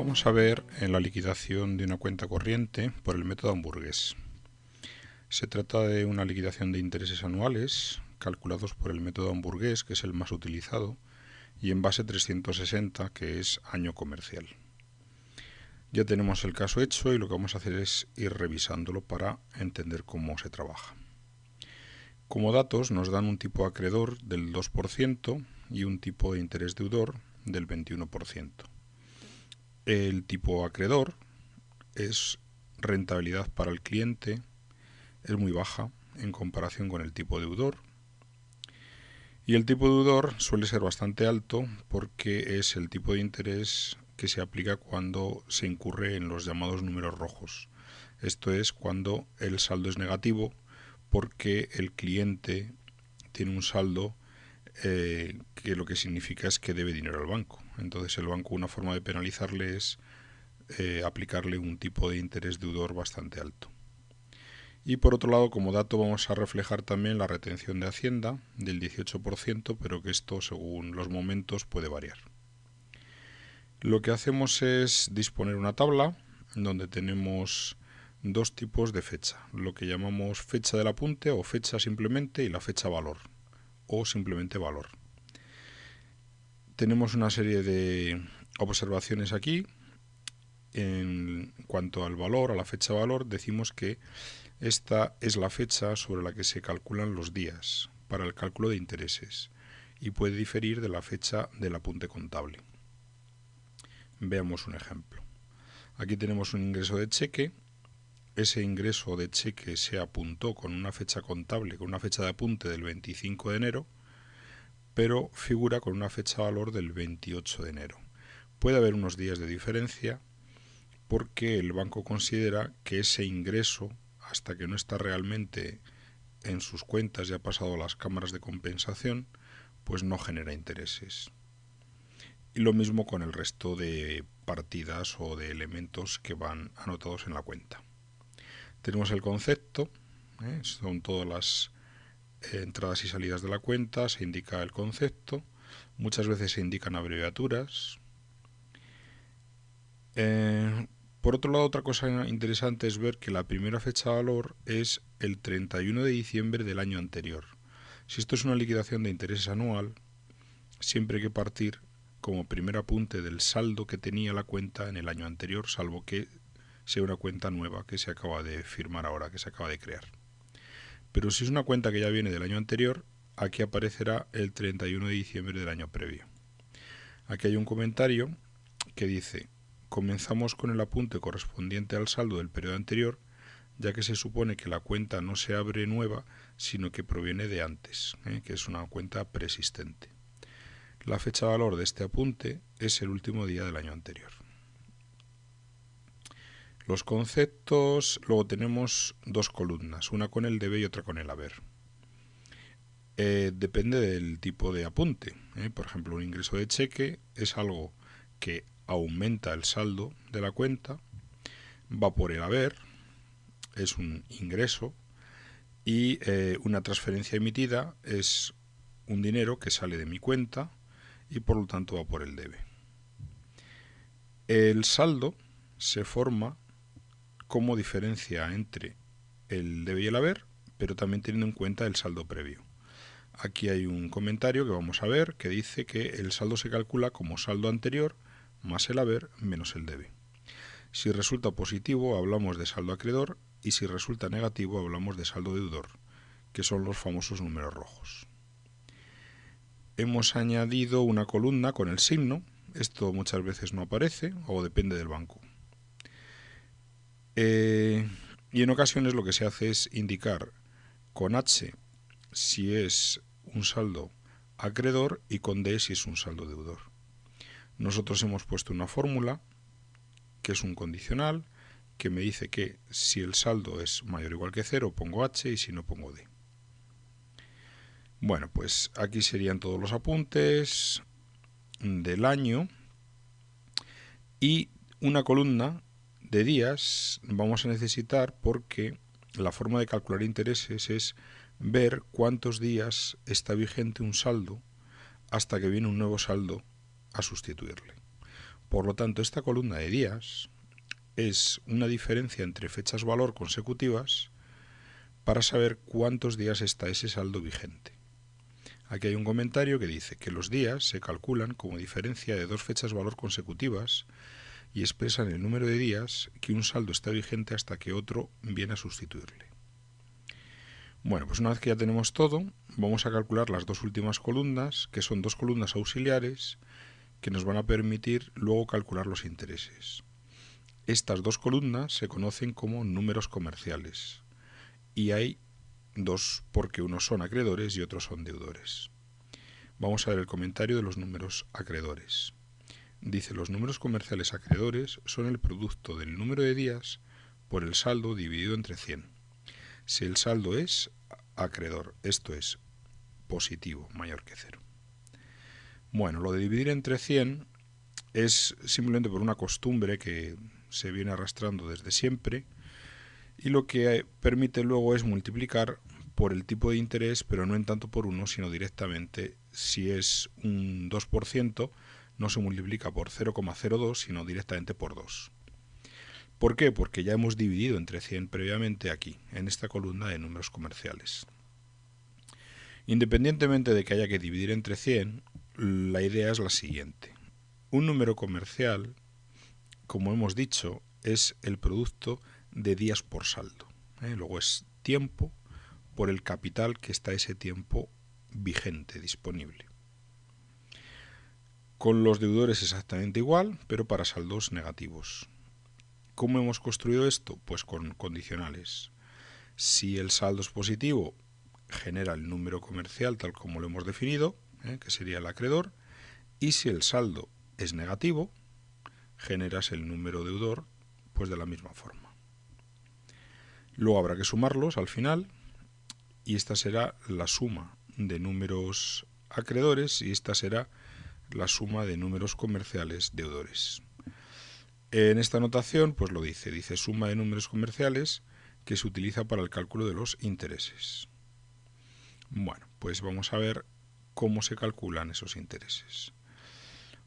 Vamos a ver en la liquidación de una cuenta corriente por el método hamburgués. Se trata de una liquidación de intereses anuales calculados por el método hamburgués, que es el más utilizado, y en base 360, que es año comercial. Ya tenemos el caso hecho y lo que vamos a hacer es ir revisándolo para entender cómo se trabaja. Como datos nos dan un tipo acreedor del 2% y un tipo de interés deudor del 21%. El tipo acreedor es rentabilidad para el cliente, es muy baja en comparación con el tipo deudor. Y el tipo deudor suele ser bastante alto porque es el tipo de interés que se aplica cuando se incurre en los llamados números rojos. Esto es cuando el saldo es negativo porque el cliente tiene un saldo que lo que significa es que debe dinero al banco. Entonces el banco, una forma de penalizarle es aplicarle un tipo de interés deudor bastante alto. Y por otro lado, como dato vamos a reflejar también la retención de Hacienda del 18%, pero que esto según los momentos puede variar. Lo que hacemos es disponer una tabla donde tenemos dos tipos de fecha, lo que llamamos fecha del apunte o fecha simplemente y la fecha valor o simplemente valor. Tenemos una serie de observaciones aquí. En cuanto al valor, a la fecha valor, decimos que esta es la fecha sobre la que se calculan los días para el cálculo de intereses y puede diferir de la fecha del apunte contable. Veamos un ejemplo. Aquí tenemos un ingreso de cheque. Ese ingreso de cheque se apuntó con una fecha contable, con una fecha de apunte del 25 de enero, pero figura con una fecha valor del 28 de enero. Puede haber unos días de diferencia porque el banco considera que ese ingreso, hasta que no está realmente en sus cuentas y ha pasado a las cámaras de compensación, pues no genera intereses. Y lo mismo con el resto de partidas o de elementos que van anotados en la cuenta. Tenemos el concepto, son todas las entradas y salidas de la cuenta, se indica el concepto, muchas veces se indican abreviaturas. Por otro lado, otra cosa interesante es ver que la primera fecha de valor es el 31 de diciembre del año anterior. Si esto es una liquidación de intereses anual, siempre hay que partir como primer apunte del saldo que tenía la cuenta en el año anterior, salvo que sea una cuenta nueva que se acaba de firmar ahora, que se acaba de crear. Pero si es una cuenta que ya viene del año anterior, aquí aparecerá el 31 de diciembre del año previo. Aquí hay un comentario que dice: comenzamos con el apunte correspondiente al saldo del periodo anterior, ya que se supone que la cuenta no se abre nueva, sino que proviene de antes, que es una cuenta preexistente. La fecha valor de este apunte es el último día del año anterior. Los conceptos, luego tenemos dos columnas, una con el debe y otra con el haber. Depende del tipo de apunte. Por ejemplo, un ingreso de cheque es algo que aumenta el saldo de la cuenta, va por el haber, es un ingreso, y una transferencia emitida es un dinero que sale de mi cuenta y por lo tanto va por el debe. El saldo se forma como diferencia entre el debe y el haber, pero también teniendo en cuenta el saldo previo. Aquí hay un comentario que vamos a ver que dice que el saldo se calcula como saldo anterior más el haber menos el debe. Si resulta positivo hablamos de saldo acreedor y si resulta negativo hablamos de saldo deudor, que son los famosos números rojos. Hemos añadido una columna con el signo. Esto muchas veces no aparece o depende del banco. Y en ocasiones lo que se hace es indicar con H si es un saldo acreedor y con D si es un saldo deudor. Nosotros hemos puesto una fórmula que es un condicional que me dice que si el saldo es mayor o igual que 0 pongo H y si no pongo D. Bueno, pues aquí serían todos los apuntes del año y una columna de días vamos a necesitar porque la forma de calcular intereses es ver cuántos días está vigente un saldo hasta que viene un nuevo saldo a sustituirle. Por lo tanto, esta columna de días es una diferencia entre fechas valor consecutivas para saber cuántos días está ese saldo vigente. Aquí hay un comentario que dice que los días se calculan como diferencia de dos fechas valor consecutivas y expresan el número de días que un saldo está vigente hasta que otro viene a sustituirle. Bueno, pues una vez que ya tenemos todo, vamos a calcular las dos últimas columnas, que son dos columnas auxiliares que nos van a permitir luego calcular los intereses. Estas dos columnas se conocen como números comerciales y hay dos porque unos son acreedores y otros son deudores. Vamos a ver el comentario de los números acreedores. Dice: los números comerciales acreedores son el producto del número de días por el saldo dividido entre 100. Si el saldo es acreedor, esto es positivo, mayor que 0. Bueno, lo de dividir entre 100 es simplemente por una costumbre que se viene arrastrando desde siempre y lo que permite luego es multiplicar por el tipo de interés, pero no en tanto por 1, sino directamente. Si es un 2%, no se multiplica por 0,02, sino directamente por 2. ¿Por qué? Porque ya hemos dividido entre 100 previamente aquí, en esta columna de números comerciales. Independientemente de que haya que dividir entre 100, la idea es la siguiente. Un número comercial, como hemos dicho, es el producto de días por saldo. Luego es tiempo por el capital que está ese tiempo vigente, disponible. Con los deudores exactamente igual, pero para saldos negativos. ¿Cómo hemos construido esto? Pues con condicionales. Si el saldo es positivo, genera el número comercial tal como lo hemos definido, que sería el acreedor, y si el saldo es negativo, generas el número deudor pues de la misma forma. Luego habrá que sumarlos al final y esta será la suma de números acreedores y esta será la suma de números comerciales deudores. En esta notación pues lo dice suma de números comerciales que se utiliza para el cálculo de los intereses. Bueno, pues vamos a ver cómo se calculan esos intereses.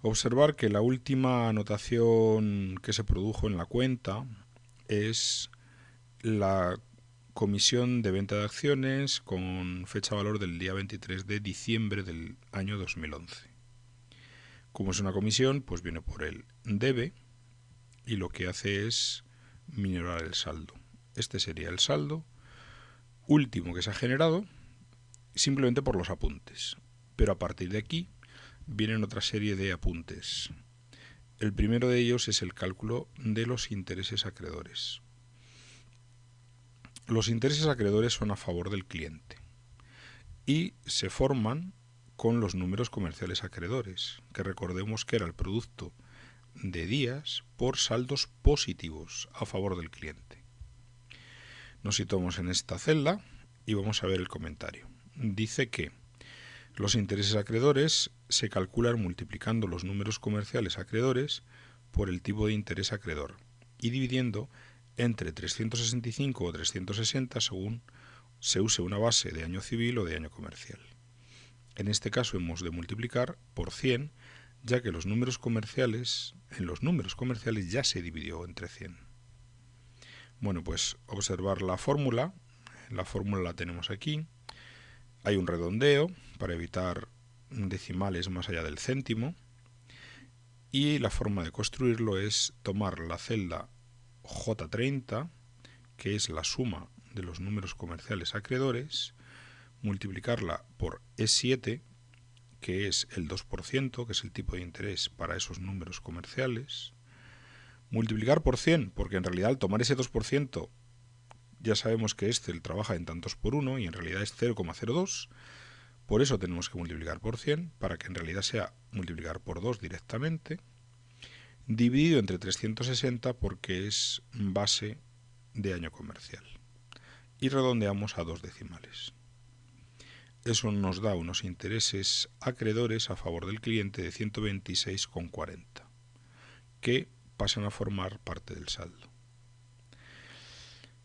Observar que la última anotación que se produjo en la cuenta es la comisión de venta de acciones con fecha valor del día 23 de diciembre del año 2011. Como es una comisión, pues viene por el debe y lo que hace es minorar el saldo. Este sería el saldo último que se ha generado simplemente por los apuntes. Pero a partir de aquí vienen otra serie de apuntes. El primero de ellos es el cálculo de los intereses acreedores. Los intereses acreedores son a favor del cliente y se forman con los números comerciales acreedores, que recordemos que era el producto de días por saldos positivos a favor del cliente. Nos situamos en esta celda y vamos a ver el comentario. Dice que los intereses acreedores se calculan multiplicando los números comerciales acreedores por el tipo de interés acreedor y dividiendo entre 365 o 360 según se use una base de año civil o de año comercial. En este caso hemos de multiplicar por 100, ya que en los números comerciales ya se dividió entre 100. Bueno, pues observar la fórmula la tenemos aquí. Hay un redondeo para evitar decimales más allá del céntimo y la forma de construirlo es tomar la celda J30, que es la suma de los números comerciales acreedores, multiplicarla por E7, que es el 2%, que es el tipo de interés para esos números comerciales, multiplicar por 100, porque en realidad al tomar ese 2%, ya sabemos que Excel trabaja en tantos por 1 y en realidad es 0,02, por eso tenemos que multiplicar por 100, para que en realidad sea multiplicar por 2 directamente, dividido entre 360 porque es base de año comercial. Y redondeamos a 2 decimales. Eso nos da unos intereses acreedores a favor del cliente de 126,40, que pasan a formar parte del saldo.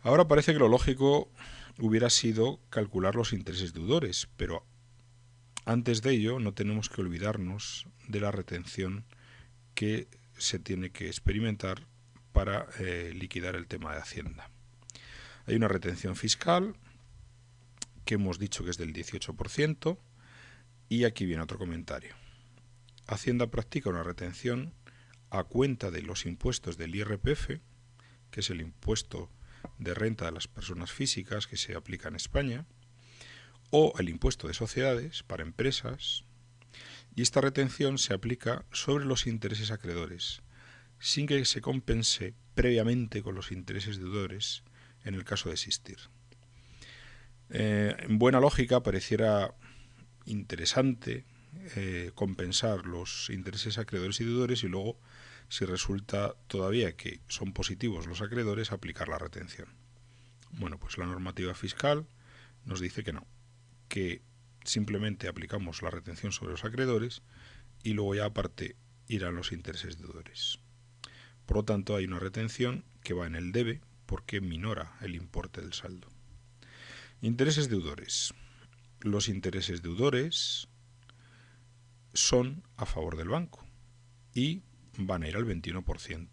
Ahora parece que lo lógico hubiera sido calcular los intereses deudores, pero antes de ello no tenemos que olvidarnos de la retención que se tiene que experimentar para liquidar el tema de Hacienda. Hay una retención fiscal que hemos dicho que es del 18%, y aquí viene otro comentario. Hacienda practica una retención a cuenta de los impuestos del IRPF, que es el impuesto de renta de las personas físicas que se aplica en España, o el impuesto de sociedades para empresas, y esta retención se aplica sobre los intereses acreedores, sin que se compense previamente con los intereses deudores en el caso de existir. En buena lógica pareciera interesante compensar los intereses acreedores y deudores y luego, si resulta todavía que son positivos los acreedores, aplicar la retención. Bueno, pues la normativa fiscal nos dice que no, que simplemente aplicamos la retención sobre los acreedores y luego ya aparte irán los intereses deudores. Por lo tanto, hay una retención que va en el debe porque minora el importe del saldo. Intereses deudores. Los intereses deudores son a favor del banco y van a ir al 21%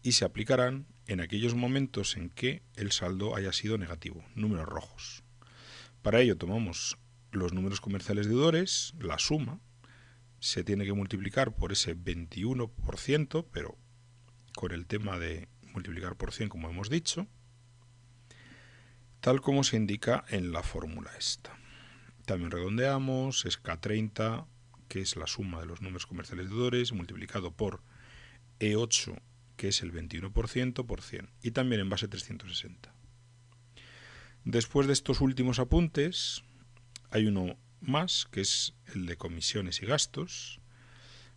y se aplicarán en aquellos momentos en que el saldo haya sido negativo, números rojos. Para ello tomamos los números comerciales deudores, la suma se tiene que multiplicar por ese 21%, pero con el tema de multiplicar por 100, como hemos dicho, tal como se indica en la fórmula esta. También redondeamos, es K30, que es la suma de los números comerciales deudores, multiplicado por E8, que es el 21%, por 100, y también en base 360. Después de estos últimos apuntes, hay uno más, que es el de comisiones y gastos.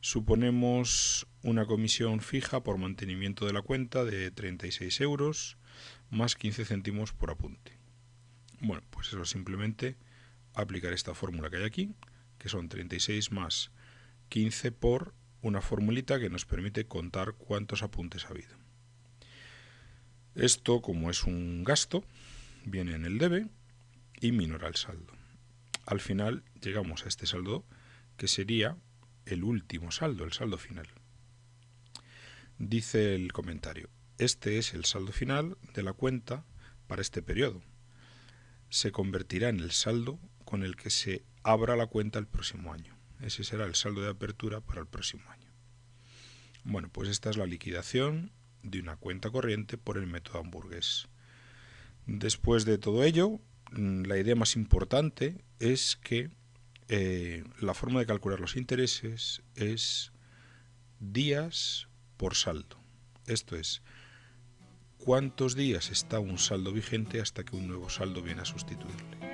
Suponemos una comisión fija por mantenimiento de la cuenta de 36 euros, más 15 céntimos por apunte. Bueno, pues eso simplemente aplicar esta fórmula que hay aquí, que son 36 más 15 por una formulita que nos permite contar cuántos apuntes ha habido. Esto, como es un gasto, viene en el debe y minora el saldo. Al final llegamos a este saldo que sería el último saldo, el saldo final. Dice el comentario, este es el saldo final de la cuenta para este periodo. Se convertirá en el saldo con el que se abra la cuenta el próximo año. Ese será el saldo de apertura para el próximo año. Bueno, pues esta es la liquidación de una cuenta corriente por el método hamburgués. Después de todo ello, la idea más importante es que la forma de calcular los intereses es días por saldo. Esto es, cuántos días está un saldo vigente hasta que un nuevo saldo viene a sustituirle.